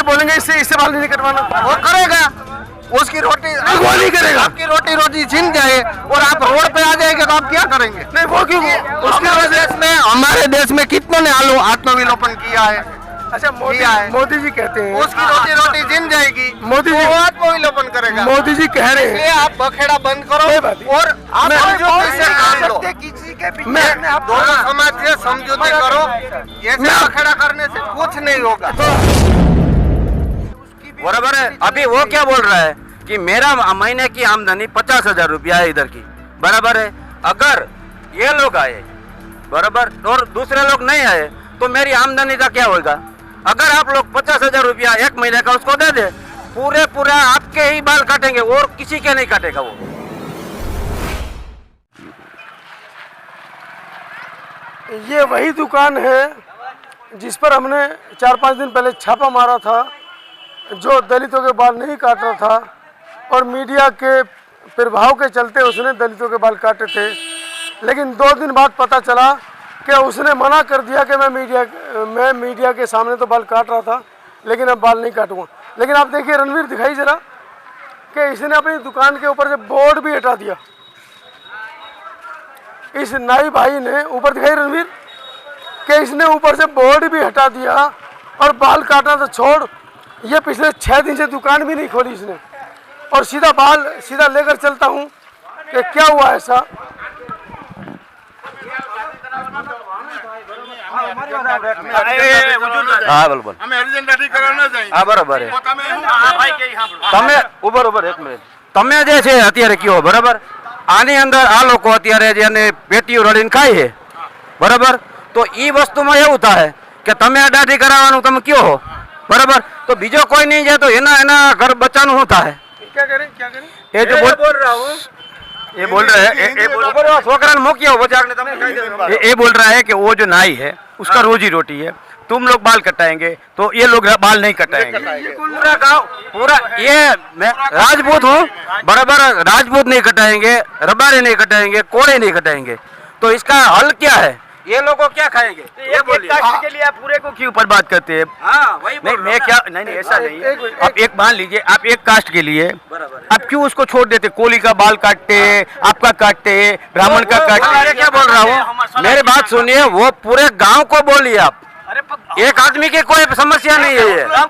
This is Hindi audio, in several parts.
बोलेंगे इससे बाल नहीं कटवाना, वो करेगा, उसकी रोटी वो नहीं करेगा। आपकी रोटी रोजी छीन जाए और आप रोड पे आ जाएंगे तो आप क्या करेंगे? नहीं वो क्यों? उसके देश में, हमारे देश में कितनों ने आत्मविलोपन किया है? अच्छा मोदी जी कहते हैं उसकी रोटी रोटी जिन जाएगी, मोदी जी वो आत्मविलोपन करेगा। मोदी जी कह रहे इसलिए हैं आप बखेड़ा बंद करो और आप समझौते से काम लो। दोनों समाज से समझौते करो, ऐसे बखेड़ा करने से कुछ नहीं होगा। बराबर है। अभी वो क्या बोल रहा है कि मेरा महीने की आमदनी 50,000 रुपया है इधर की, बराबर है। अगर ये लोग आए बराबर और दूसरे लोग नहीं आए तो मेरी आमदनी का क्या होगा? अगर आप लोग 50,000 रुपया एक महीने का उसको दे दे, पूरा आपके ही बाल काटेंगे और किसी के नहीं काटेगा वो। ये वही दुकान है जिस पर हमने 4-5 दिन पहले छापा मारा था, जो दलितों के बाल नहीं काट रहा था और मीडिया के प्रभाव के चलते उसने दलितों के बाल काटे थे। लेकिन 2 दिन बाद पता चला कि उसने मना कर दिया कि मैं मीडिया के सामने तो बाल काट रहा था, लेकिन अब बाल नहीं काटूंगा। लेकिन आप देखिए रणवीर, दिखाई जरा कि इसने अपनी दुकान के ऊपर से बोर्ड भी हटा दिया। इस नाई भाई ने ऊपर, दिखाई रणवीर, कि इसने ऊपर से बोर्ड भी हटा दिया और बाल काटना तो छोड़, ये पिछले 6 दिन से दुकान भी नहीं खोली इसने और सीधा लेकर चलता हूँ कि क्या हुआ ऐसा। हाँ बोल बराबर है। તમે ઉભર એક મિનિટ, તમે જે છે અત્યારે કયો બરાબર, આની અંદર આ લોકો અત્યારે જેને પેટીઓ રડીને ખાય છે બરાબર, તો એ વસ્તુમાં એવું થાય કે તમે આ દાઢી કરાવવાનું તમે કયો હો બરાબર, તો બીજો કોઈ નહીં જાય તો એના ઘર બચ્ચાનું શું થાય? એ जो बोल रहा हूँ, ये बोल रहा है, छोकरा ने मोकिया ये बोल रहा है कि वो जो नाई है उसका रोजी रोटी है, तुम लोग बाल कटाएंगे तो ये लोग बाल नहीं कटाएंगे। पूरा गांव, पूरा ये मैं राजपूत हूँ बराबर, राजपूत नहीं कटाएंगे, रबारी नहीं कटाएंगे, कोड़े नहीं कटाएंगे, तो इसका हल क्या है? ये लोग क्या खाएंगे? ये बोलिए। कास्ट के लिए आप पूरे को क्यों बर्बाद करते हैं? हाँ, वही नहीं, मैं क्या नहीं ऐसा नहीं है। आप एक मान लीजिए, आप एक कास्ट के लिए आप क्यों उसको छोड़ देते? कोली का बाल काटते, आपका काटते, ब्राह्मण का काटते। क्या बोल रहा हूँ, मेरी बात सुनिए, वो पूरे गांव को बोलिए आप, एक आदमी की कोई समस्या नहीं है ये। गांव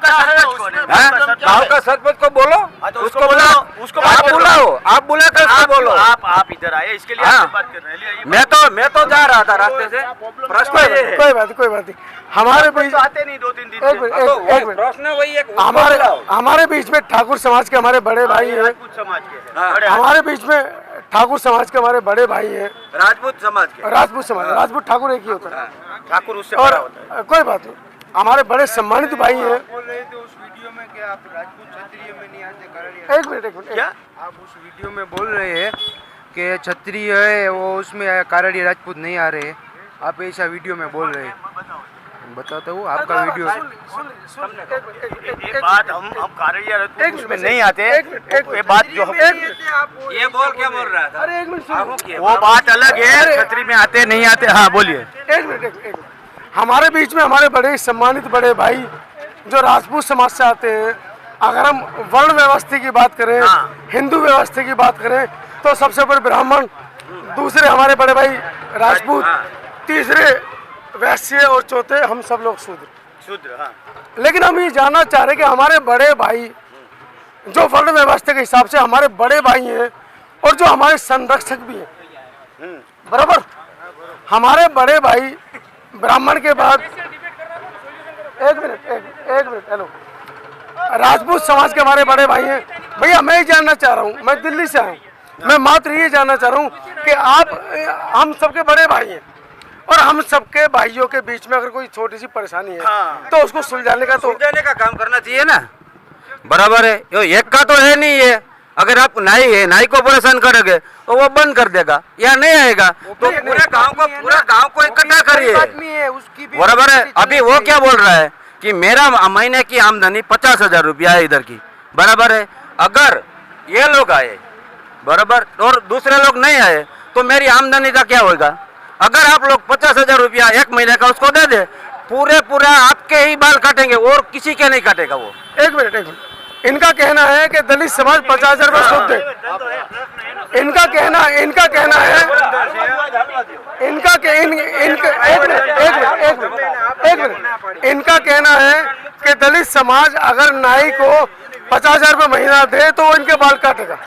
का सरपंच को बोलो, उसको बुलाओ, उसको आप बुलाओ, आप बुला कर उसको बोलो। आप इधर आए, इसके लिए आपसे बात कर रहे हैं। मैं तो जा रहा था रास्ते से, प्रश्न ये है। कोई बात नहीं, हमारे बीच आते नहीं 2-3 दिन। प्रश्न वही एक हमारे बीच में ठाकुर समाज के हमारे बड़े भाई हैं, हमारे बीच में ठाकुर समाज के हमारे बड़े भाई हैं, राजपूत समाज, राजपूत ठाकुर एक ही होता है, ठाकुर उससे और बड़ा होता है। कोई बात नहीं, हमारे बड़े सम्मानित भाई हैं। बोल रहे थे उस वीडियो में कि आप राजपूत क्षत्रिय में नहीं आते। एक मिनट, क्या आप उस वीडियो में बोल रहे हैं कि क्षत्रिय है वो, उसमें काराड़ी राजपूत नहीं आ रहे, आप ऐसा वीडियो में बोल रहे हैं। बताता हूँ आपका वीडियो। ये बात हम काराड़ी उसमें नहीं आते, ये बात जो ये बोल क्या बोल रहा था? अरे एक मिनट, वो बात अलग है, छतरी में आते नहीं आते। हाँ बोलिए। एक मिनट, हमारे बीच में हमारे बड़े सम्मानित बड़े भाई जो राजपूत समाज से आते हैं, अगर हम वर्ण व्यवस्था की बात करें, हिंदू व्यवस्था की बात करें, तो सबसे बड़े ब्राह्मण, दूसरे हमारे बड़े भाई राजपूत, तीसरे वैश्य और चौथे हम सब लोग शूद्र। हाँ। लेकिन हम ये जानना चाह रहे हैं कि हमारे बड़े भाई जो वर्ण व्यवस्था के हिसाब से हमारे बड़े भाई हैं और जो हमारे संरक्षक भी हैं, बराबर, हमारे बड़े भाई ब्राह्मण के बाद, एक मिनट, हेलो, राजपूत समाज के हमारे बड़े भाई हैं। भैया मैं ये जानना चाह रहा हूँ, मैं दिल्ली से आया हूँ, मैं मात्र ये जानना चाह रहा हूँ कि हम सबके बड़े भाई हैं और हम सबके भाइयों के बीच में अगर कोई छोटी सी परेशानी है तो उसको सुलझाने का काम करना चाहिए ना, बराबर है। यो एक का तो है नहीं है, अगर आप नाई को परेशान करोगे तो वो बंद कर देगा या नहीं आएगा, तो पूरे गांव को इकट्ठा करिए, बराबर है। अभी वो क्या बोल रहा है कि मेरा महीने की आमदनी 50,000 रुपया है इधर की, बराबर है। अगर ये लोग आए बराबर और दूसरे लोग नहीं आए तो मेरी आमदनी का क्या होगा? अगर आप लोग 50,000 रुपया एक महीने का उसको दे दे, पूरे पूरा आपके ही बाल काटेंगे और किसी के नहीं काटेगा वो। एक मिनट, इनका कहना है कि दलित समाज 50,000 रुपये सूद दे। इनका कहना है इनका के इनका कहना है कि दलित समाज अगर नाई को 50,000 रुपये महीना दे तो वो इनके बाल काटेगा।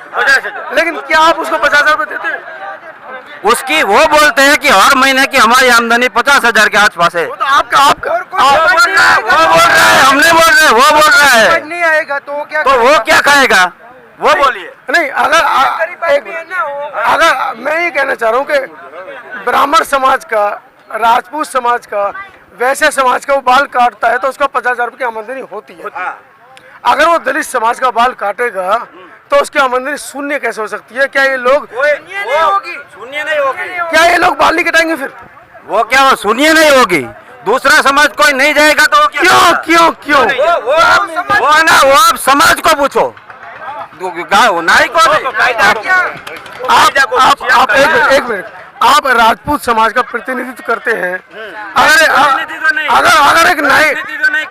लेकिन क्या आप उसको 50,000 रुपये देते हैं? उसकी वो बोलते हैं कि हर महीने की हमारी आमदनी 50,000 के आसपास है। वो तो आपका वो बोल रहा है, हम नहीं बोल रहे, वो बोल रहा है। नहीं आएगा तो वो क्या खाएगा, वो बोलिए। नहीं, अगर मैं ये कहना चाह रहा हूँ कि ब्राह्मण समाज का, राजपूत समाज का, वैश्य समाज का वो बाल काटता है तो उसका 50,000 रुपये की आमदनी होती है। अगर वो दलित समाज का बाल काटेगा तो उसकी आमदनी शून्य कैसे हो सकती है? क्या ये लोग शून्य नहीं होगी? क्या ये लोग बाल नहीं कटाएंगे फिर? वो क्या वो शून्य नहीं होगी? दूसरा समाज कोई नहीं जाएगा तो क्यों? वो है ना, वो आप समाज को पूछो, नाई को एक मिनट, आप राजपूत समाज का प्रतिनिधित्व करते हैं। अगर एक नाई,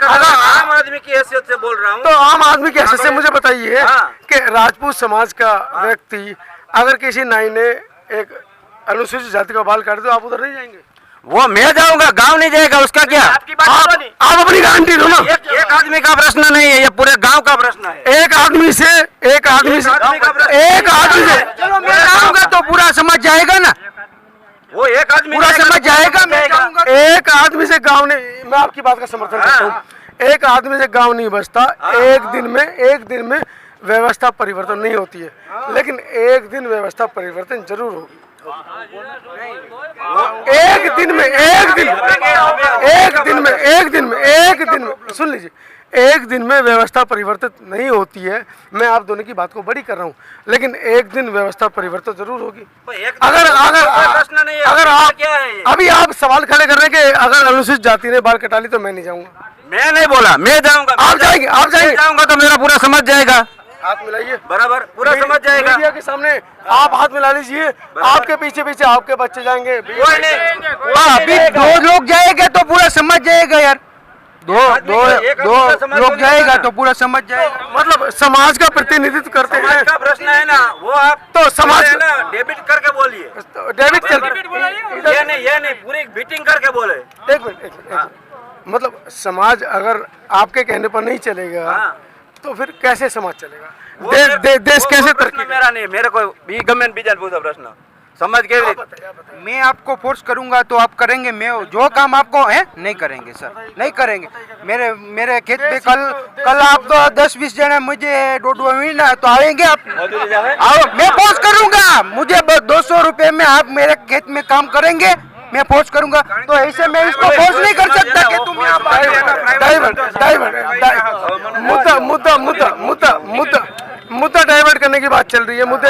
आम आदमी की हैसियत से बोल रहा हूँ, तो आम आदमी की हैसियत से मुझे बताइए कि राजपूत समाज का व्यक्ति अगर किसी नाई ने एक अनुसूचित जाति का बाल काटे तो आप उधर नहीं जाएंगे? वो मैं जाऊंगा, गांव नहीं जाएगा, उसका क्या? आप अपनी गारंटी दो ना। एक आदमी का प्रश्न नहीं है, ये पूरे गांव का प्रश्न है। एक आदमी से चलो मैं जाऊंगा तो पूरा समाज जाएगा ना, वो एक आदमी पूरा समाज जाएगा, मैं जाऊंगा। एक आदमी से गांव नहीं, मैं आपकी बात का समर्थन करता हूँ। एक आदमी से गांव नहीं बसता। एक दिन में व्यवस्था परिवर्तन नहीं होती है, लेकिन एक दिन व्यवस्था परिवर्तन जरूर होगी। एक दिन में सुन लीजिए, एक दिन में व्यवस्था परिवर्तित नहीं होती है। मैं आप दोनों की बात को बड़ी कर रहा हूँ, लेकिन एक दिन व्यवस्था परिवर्तित जरूर होगी। अगर आप अभी आप सवाल खड़े कर रहे हैं कि अगर अनुसूचित जाति ने बाल कटा ली तो मैं नहीं जाऊंगा। मैं नहीं बोला, मैं जाऊंगा। आप जाएंगे जाऊंगा तो मेरा पूरा समाज जाएगा। हाथ मिलाइए, बराबर पूरा समझ जाएगा। मीडिया के सामने आप हाथ मिला लीजिए, आपके पीछे आपके बच्चे जाएंगे। अभी 2 लोग जाएंगे तो पूरा समझ जाएगा यार, दो लोग जाएगा तो पूरा समझ जाएगा। मतलब समाज का प्रतिनिधित्व करते हैं। समाज का प्रश्न है ना, वो आप तो समाज ना डेबिट करके बोलिए। डेबिट ये नहीं पूरी बीटिंग करके बोले। एक मिनट, मतलब समाज अगर आपके कहने पर नहीं चलेगा तो फिर कैसे समाज चलेगा? देश कैसे तरक्की? मेरा नहीं, मेरे को भी गवर्नमेंट बीजन पूछा प्रश्न समझ के। मैं आपको फोर्स करूंगा तो आप करेंगे? मैं जो काम आपको है नहीं करेंगे सर, नहीं करेंगे। मेरे खेत पे कल आप तो 10-20 जने मुझे डोडुआ महीना तो आएंगे आप? आओ, मैं फोर्स करूंगा, मुझे 200 रुपए में आप मेरे खेत में काम करेंगे, मैं फोर्स करूंगा। तो ऐसे मैं इसको फोर्स नहीं कर सकता कि तुम यहाँ मुद्दा डाइवर्ट करने की बात चल रही है। मुद्दे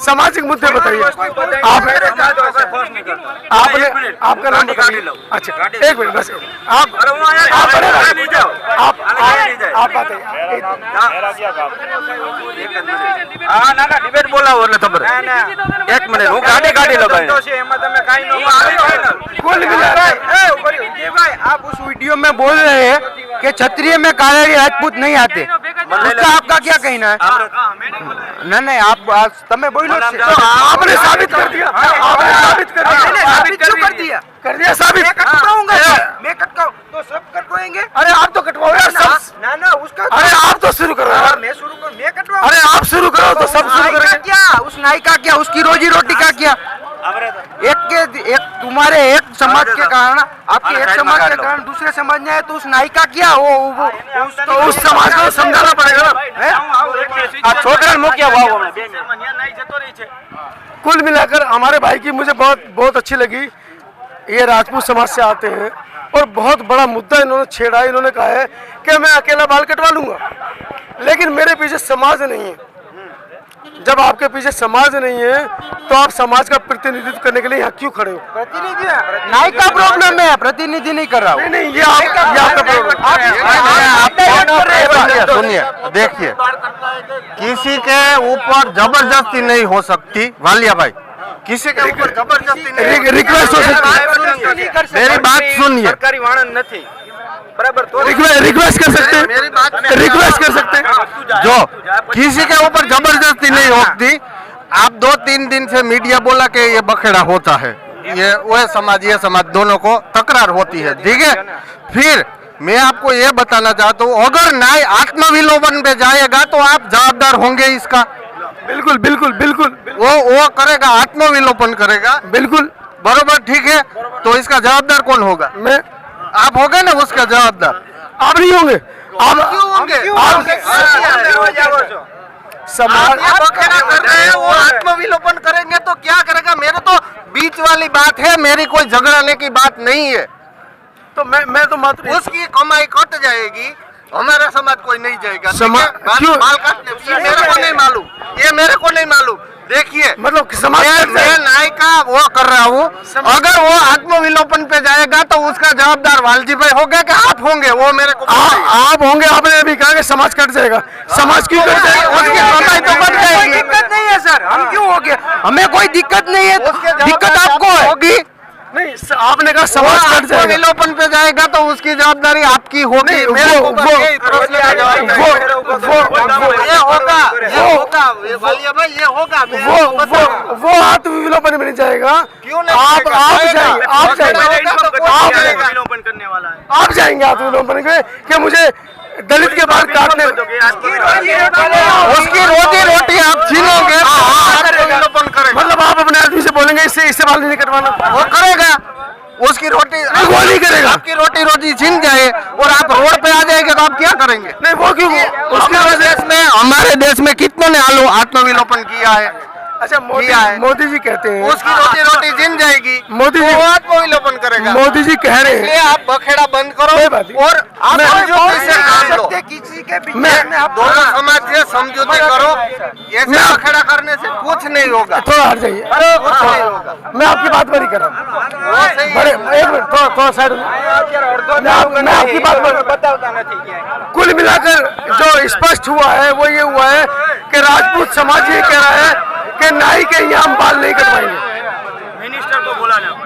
सामाजिक मुद्दे बताइए। आपका नाम बताइए। अच्छा एक मिनट बस, आप बताइए। ना डिबेट बोला हो खबर। एक मिनट હું ગાડી લો ભાઈ। कुल भाई आप उस वीडियो में बोल रहे हैं कि क्षत्रिय में कालेरी राजपूत नहीं आते, उसका आपका क्या कहना है? नहीं आप तमें बोलो, आपने साबित कर दिया। साबित मैं कटवाऊंगा तो सब कटवाएंगे। अरे आप तो कटवाओ यार सब। ना उसका, अरे आप तो शुरू करो यार। मैं शुरू करूँ? मैं कटवाऊंगा। अरे आप शुरू करो तो सब शुरू करेंगे। क्या उस नाई का क्या, उसकी रोजी रोटी का क्या? एक तुम्हारे एक समाज के कारण, आपके एक समाज के कारण दूसरे समाज में है तो उस नाई का क्या? तो उस समाज को समझाना पड़ेगा ना। छोटे मुखिया भाव। कुल मिलाकर हमारे भाई की मुझे बहुत अच्छी लगी। ये राजपूत समाज से आते हैं और बहुत बड़ा मुद्दा इन्होंने छेड़ा। इन्होंने कहा है कि मैं अकेला बाल कटवा लूंगा, लेकिन मेरे पीछे समाज नहीं है। जब आपके पीछे समाज नहीं है तो आप समाज का प्रतिनिधित्व करने के लिए यहाँ क्यों खड़े हो? प्रतिनिधि नाई का प्रॉब्लम है, प्रतिनिधि नहीं कर रहा हूँ। नहीं ये आपका प्रॉब्लम। सुनिए, देखिए, किसी के ऊपर जबरदस्ती नहीं हो सकती वालिया भाई। किसी के ऊपर जबरदस्ती नहीं, रिक्वेस्ट हो सकती है, मेरी बात सुनिए, सरकारी वाहन નથી बराबर तो रिक्वेस्ट कर सकते हैं, मेरी बात रिक्वेस्ट कर सकते हैं। जो किसी के ऊपर जबरदस्ती नहीं होती। आप 2-3 दिन से मीडिया बोला कि ये बखेड़ा होता है, ये ये समाज दोनों को तकरार होती है, ठीक है। फिर मैं आपको ये बताना चाहता हूँ, अगर न्याय आत्मविलोपन पे जाएगा तो आप जवाबदार होंगे इसका। बिल्कुल बिल्कुल बिल्कुल वो करेगा, आत्मविलोपन करेगा, बिल्कुल बरोबर, ठीक है। तो इसका जवाबदार कौन होगा? मैं आप होगे ना उसका जवाबदार। आप नहीं होंगे, आप क्यों होंगे? समाज आप ये बखेड़ा कर रहे हैं, वो आत्मविलोपन करेंगे तो क्या करेगा? मेरे तो बीच वाली बात है, मेरी कोई झगड़ाने की बात नहीं है। तो मैं तो मात्र उसकी कमाई कट जाएगी, हमारा समाज कोई नहीं जाएगा। क्यों? बाल काटने ये मेरे को नहीं मालूम, ये मेरे को नहीं मालूम। देखिए, मतलब कि समाज मैं न्याय का वो कर रहा हूँ, अगर वो आत्मविलोपन पे जाएगा तो उसका जवाबदार वालजी भाई होगा कि आप होंगे? वो मेरे को आप होंगे। आपने अभी कहा कि समाज कट जाएगा, समाज क्यों कट जाएगा? उसकी कमाई तो कट जाएगी। दिक्कत नहीं है सर, हम क्यों हो गए? हमें कोई दिक्कत नहीं है, दिक्कत आपको है। होगी। नहीं, आपने कहा समाज कट जाएगा, विलोपन पे जाएगा तो उसकी जवाबदारी आपकी होगी। नहीं, मेरे वो- ऊपर वो- यही प्रश्न का जवाब है। वो- वो- ये होगा, ये होगा, वालिया भाई, ये होगा। मैं आपको बता रहा हूँ। वो आत्मविलोपन में नहीं जाएगा। क्यों नहीं आप जाएगा? आप जाएगा। जाइए, आप बखेड़ा जाइए, होगा तो कोई आप जाएगा। करने वाला है आप जाएंगे आत्मविलोपन के कि मुझे दलित के बाल काटने, उसकी रोजी रोटी आप छीनोगे तो आत्मविलोपन करेगा। मतलब आप अपने आदमी से बोलेंगे इससे बाल नहीं कटवाना, वो करेगा, उसकी रोटी वो नहीं करेगा। आपकी रोटी रोजी छीन जाए और आप रोड पे आ जाएंगे तो आप क्या करेंगे? नहीं वो क्यों? उसके हमारे वजह देश में, हमारे देश में कितनों ने आत्मविलोपन किया है? अच्छा किया है। मोदी जी कहते हैं, उसकी रोटी रोटी जिन जाएगी, मोदी जी- वो आत्मविलोपन करेगा। मोदी जी कह रहे इसलिए हैं, आप बखेड़ा बंद कोई करो बात नहीं। और आप मैं- समझौते से काम लो। किसी के बीच मैं- में आप दोनों समाज से समझौते करो, ऐसे मैं- बखेड़ा करने से कुछ नहीं होगा, थोड़ा हट जाइए, कुछ नहीं होगा। मैं आपकी बात बड़ी कर रहा हूँ। वो सही है। बड़े एक मिनट, थोड़ा साइड में। मैं आपकी बात कुल मिलाकर जो स्पष्ट हुआ है वो ये हुआ है कि राजपूत समाज ये कह रहा है कि नाई के यहाँ हम बाल नहीं कटवाएंगे। मिनिस्टर को बोला ना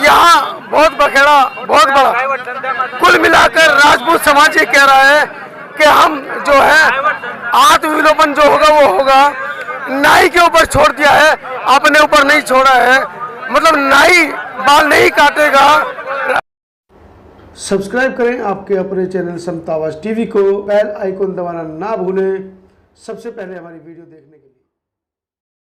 यहाँ बहुत बखेड़ा, बहुत बड़ा। कुल मिलाकर राजपूत समाज ये कह रहा है कि हम जो है आत्मविलोपन जो होगा वो होगा, नाई के ऊपर छोड़ दिया है, अपने ऊपर नहीं छोड़ा है। मतलब नाई बाल नहीं काटेगा। सब्सक्राइब करें आपके अपने चैनल समता आवाज टीवी को, बेल आइकन दबाना ना भूलें सबसे पहले हमारी वीडियो देखने